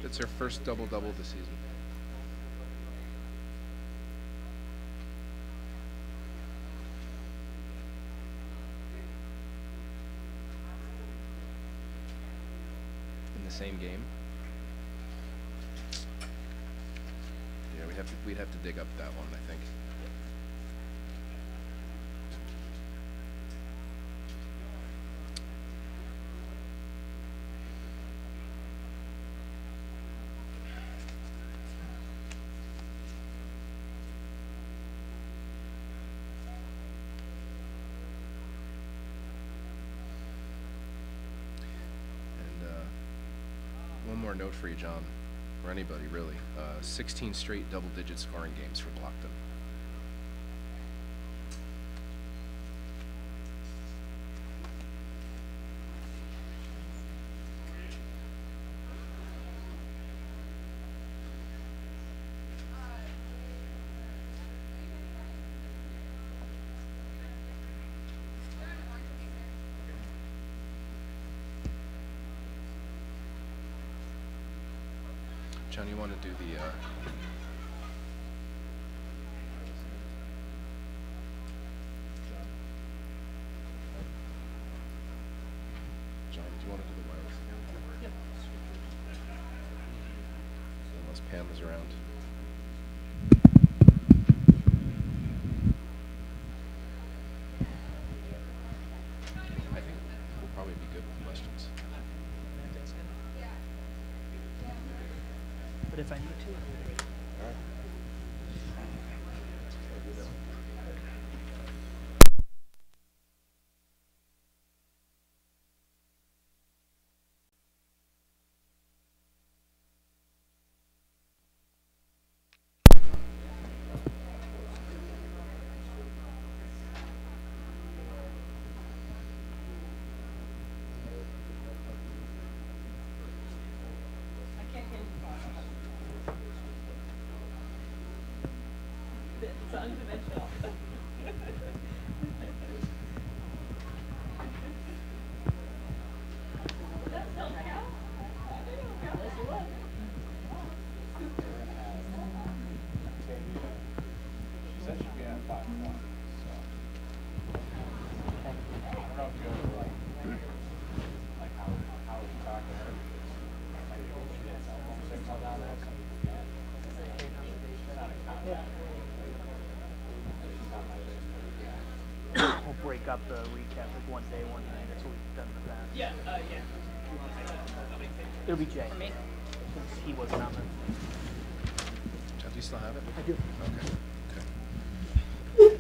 It's her first double-double this season. In the same game. Yeah, we'd have to dig up that one, I think. One more note for you, John, or anybody really. 16 straight double-digit scoring games for Blockton. John, you want to do the John, do you want to do the wireless again? Yep. Unless Pam is around. I think we'll probably be good with questions. But if I need to. All right. Break up the recap like one day, one night. That's what we've done in the past. Yeah, yeah. It'll be Jay. For me? Since he wasn't on there. John, do you still have it? I do. Okay.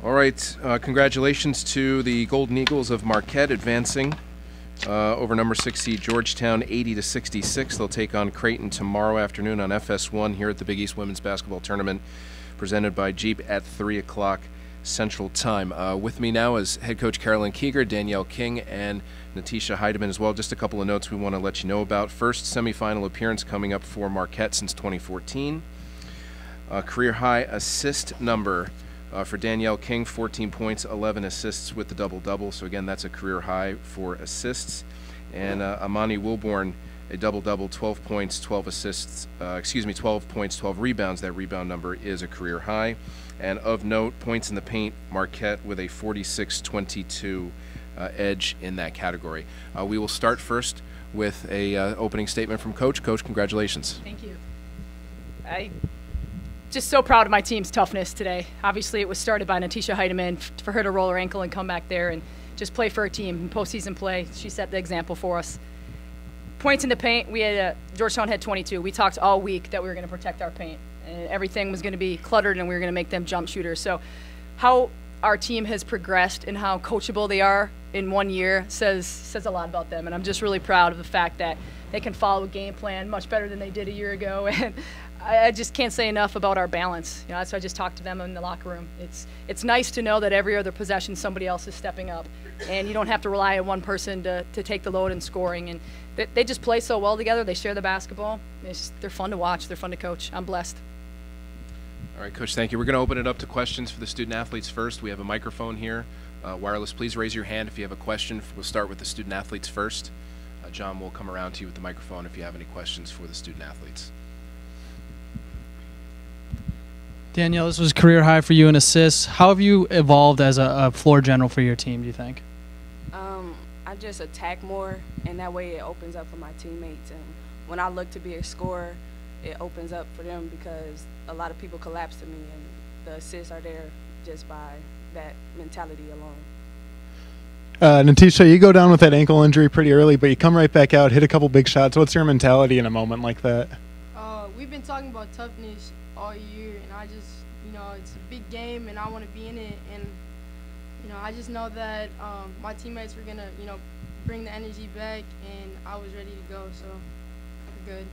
All right. Congratulations to the Golden Eagles of Marquette advancing over number 6 seed Georgetown 80-66. They'll take on Creighton tomorrow afternoon on FS1 here at the Big East Women's Basketball Tournament presented by Jeep at 3 o'clock Central Time. With me now is head coach Carolyn Kieger, Danielle King, and Natisha Hiedeman as well. Just a couple of notes we want to let you know about. First, semifinal appearance coming up for Marquette since 2014. Career high assist number for Danielle King, 14 points, 11 assists with the double-double. So again, that's a career high for assists. And Amani Wilborn, a double-double, 12 points, 12 assists, 12 points, 12 rebounds. That rebound number is a career high. And of note, points in the paint, Marquette with a 46-22 edge in that category. We will start first with a opening statement from Coach. Coach, congratulations. Thank you. Just so proud of my team's toughness today. Obviously, it was started by Natisha Hiedeman for her to roll her ankle and come back there and just play for her team in postseason play. She set the example for us. Points in the paint, we had Georgetown had 22. We talked all week that we were going to protect our paint. And everything was going to be cluttered and we were going to make them jump shooters. So how our team has progressed and how coachable they are in 1 year says a lot about them. And I'm just really proud of the fact that they can follow a game plan much better than they did a year ago. And I just can't say enough about our balance. You know, that's why I just talked to them in the locker room. It's nice to know that every other possession somebody else is stepping up, and you don't have to rely on one person to take the load in scoring. And they just play so well together. They share the basketball. They're fun to watch. They're fun to coach. I'm blessed. All right, Coach, thank you. We're going to open it up to questions for the student athletes first. We have a microphone here Wireless, please raise your hand if you have a question. We'll start with the student athletes first. John will come around to you with the microphone if you have any questions for the student athletes. Danielle, this was career high for you in assists. How have you evolved as a floor general for your team, do you think? I just attack more, and that way it opens up for my teammates. And when I look to be a scorer, it opens up for them because a lot of people collapse to me, and the assists are there just by that mentality alone. Natisha, you go down with that ankle injury pretty early, but you come right back out, hit a couple big shots. What's your mentality in a moment like that? We've been talking about toughness all year, and I just, it's a big game, and I want to be in it. And, I just know that my teammates were going to, bring the energy back, and I was ready to go, so we're good.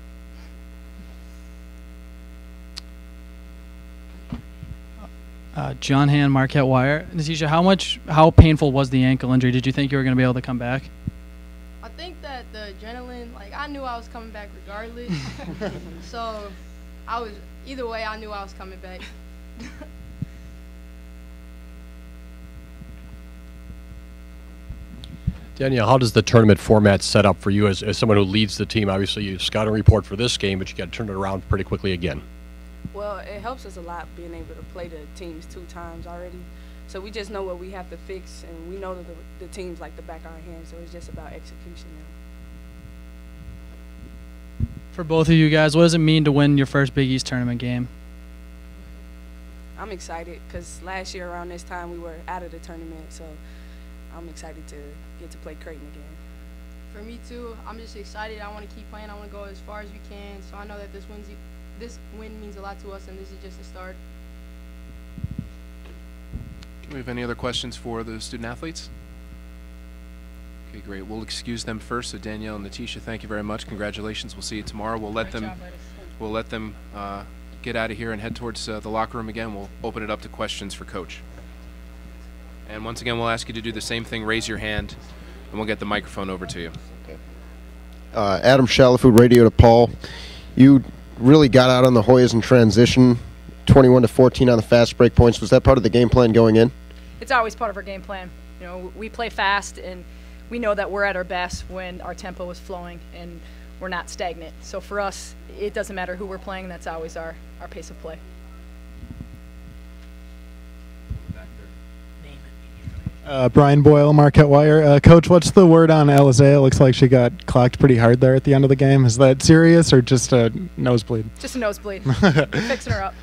John Han, Marquette Wire. Natisha, how painful was the ankle injury? Did you think you were going to be able to come back? I think that the adrenaline, I knew I was coming back regardless. So either way, I knew I was coming back. Danielle, how does the tournament format set up for you as someone who leads the team? Obviously, you scout and report for this game, but you got to turn it around pretty quickly again. Well, it helps us a lot being able to play the teams 2 times already. So we just know what we have to fix, and we know the teams like the back of our hands, so it's just about execution now. For both of you guys, what does it mean to win your first Big East tournament game? I'm excited because last year around this time we were out of the tournament, so I'm excited to get to play Creighton again. For me too, I'm just excited. I want to keep playing. I want to go as far as we can. So I know that this win means a lot to us, and this is just a start. Do we have any other questions for the student athletes? Okay, great. We'll excuse them first. So Danielle and Natisha, thank you very much. Congratulations. We'll see you tomorrow. We'll let them get out of here and head towards the locker room again. We'll open it up to questions for Coach. And once again, we'll ask you to do the same thing. Raise your hand, and we'll get the microphone over to you. Adam Shalafood, radio to Paul. You really got out on the Hoyas in transition, 21-14 on the fast break points. Was that part of the game plan going in? It's always part of our game plan. We play fast, and we know that we're at our best when our tempo is flowing and we're not stagnant. So for us, it doesn't matter who we're playing. That's always our pace of play. Brian Boyle, Marquette Wire. Coach, what's the word on Alizea? Looks like she got clocked pretty hard there at the end of the game. Is that serious or just a nosebleed? Just a nosebleed. Fixing her up.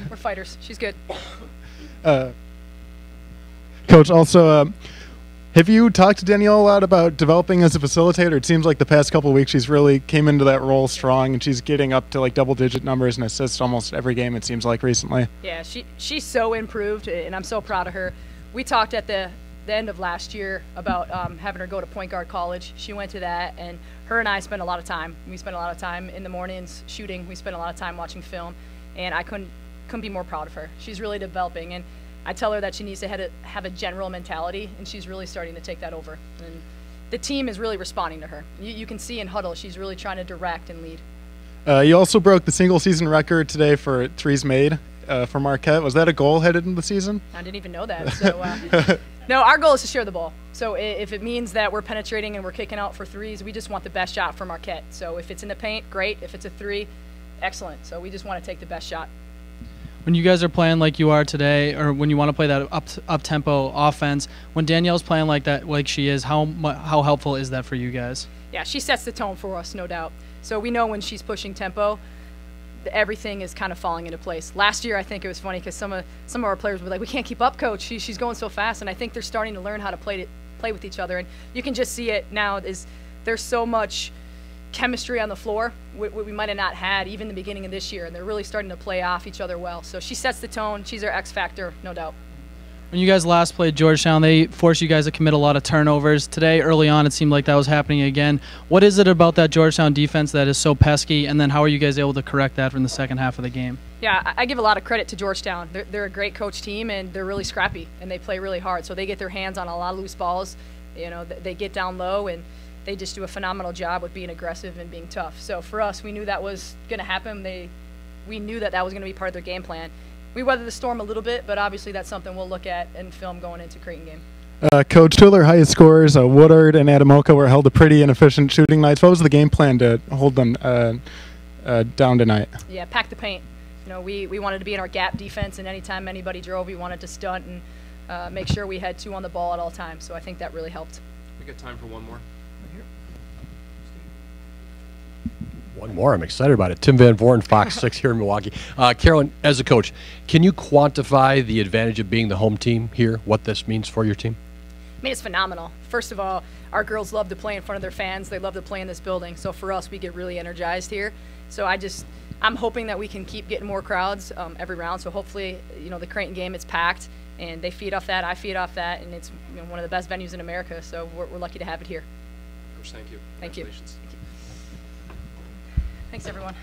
We're fighters. She's good. Coach, also, have you talked to Danielle a lot about developing as a facilitator? It seems like the past couple of weeks she's really came into that role strong, and she's getting up to double-digit numbers and assists almost every game, it seems like, recently. Yeah, she's so improved, and I'm so proud of her. We talked at the end of last year about having her go to point guard college. She went to that, and her and I spent a lot of time. We spent a lot of time in the mornings shooting. We spent a lot of time watching film, and I couldn't be more proud of her. She's really developing, and I tell her that she needs to have a general mentality, and she's really starting to take that over. And the team is really responding to her. You can see in huddle she's really trying to direct and lead. You also broke the single-season record today for threes made for Marquette. Was that a goal headed into the season? I didn't even know that. So. No, our goal is to share the ball. So if it means that we're penetrating and we're kicking out for threes, we just want the best shot for Marquette. So if it's in the paint, great. If it's a three, excellent. So we just want to take the best shot. When you guys are playing like you are today, or when you want to play that up-tempo offense, when Danielle's playing like that, like she is, how helpful is that for you guys? Yeah, she sets the tone for us, no doubt. So we know when she's pushing tempo, everything is kind of falling into place. Last year, I think it was funny because some of our players were like, "We can't keep up, coach. She's going so fast." And I think they're starting to learn how to play with each other. And you can just see it now. There's so much chemistry on the floor we might have not had even the beginning of this year, and they're really starting to play off each other well. So she sets the tone. She's our X factor, no doubt. When you guys last played Georgetown, they forced you guys to commit a lot of turnovers. Today, early on, it seemed like that was happening again. What is it about that Georgetown defense that is so pesky, and then how are you guys able to correct that in the second half of the game? Yeah, I give a lot of credit to Georgetown. They're a great coach team, and they're really scrappy, and they play really hard. So they get their hands on a lot of loose balls. They get down low, and they just do a phenomenal job with being aggressive and being tough. So for us, we knew that was going to happen. We knew that was going to be part of their game plan. We weathered the storm a little bit, but obviously that's something we'll look at in film going into Creighton game. Coach, two of their highest scorers, Woodard and Adamoka, were held to pretty inefficient shooting nights. What was the game plan to hold them down tonight? Yeah, pack the paint. You know, we wanted to be in our gap defense, and anytime anybody drove, we wanted to stunt and make sure we had two on the ball at all times. So I think that really helped. We got time for one more. One more. I'm excited about it. Tim Van Voren, Fox 6 here in Milwaukee. Carolyn, as a coach, can you quantify the advantage of being the home team here, what this means for your team? I mean, it's phenomenal. First of all, our girls love to play in front of their fans. They love to play in this building. So for us, we get really energized here. So I'm hoping that we can keep getting more crowds every round. So hopefully, you know, the Creighton game is packed, and they feed off that, I feed off that, and it's, you know, one of the best venues in America. So we're lucky to have it here. Coach, thank you. Thank you. Congratulations. Thanks, everyone.